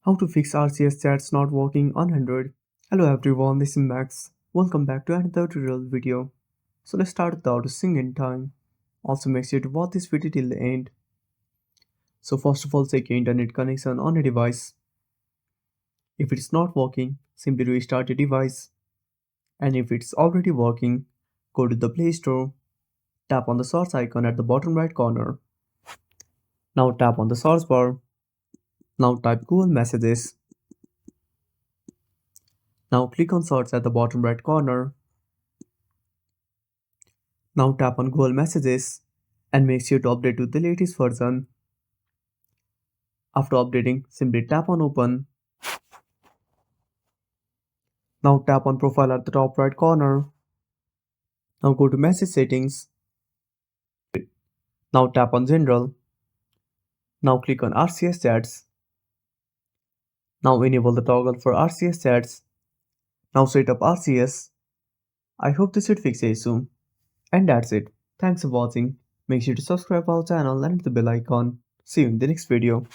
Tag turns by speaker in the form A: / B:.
A: How to fix RCS chats not working on Android. Hello everyone, this is Max. Welcome back to another tutorial video. So let's start without wasting any time. Also make sure to watch this video till the end. So first of all, check your internet connection on a device. If it's not working, simply restart your device. And if it's already working, go to the Play Store. Tap on the source icon at the bottom right corner. Now tap on the source bar. Now type Google Messages. Now click on search at the bottom right corner. Now tap on Google Messages and make sure to update to the latest version. After updating, simply tap on Open. Now tap on Profile at the top right corner. Now go to Message Settings. Now tap on General. Now click on RCS Chats. Now enable the toggle for RCS Chats. Now set up RCS. I hope this should fix the issue. And that's it. Thanks for watching. Make sure to subscribe our channel and hit the bell icon. See you in the next video.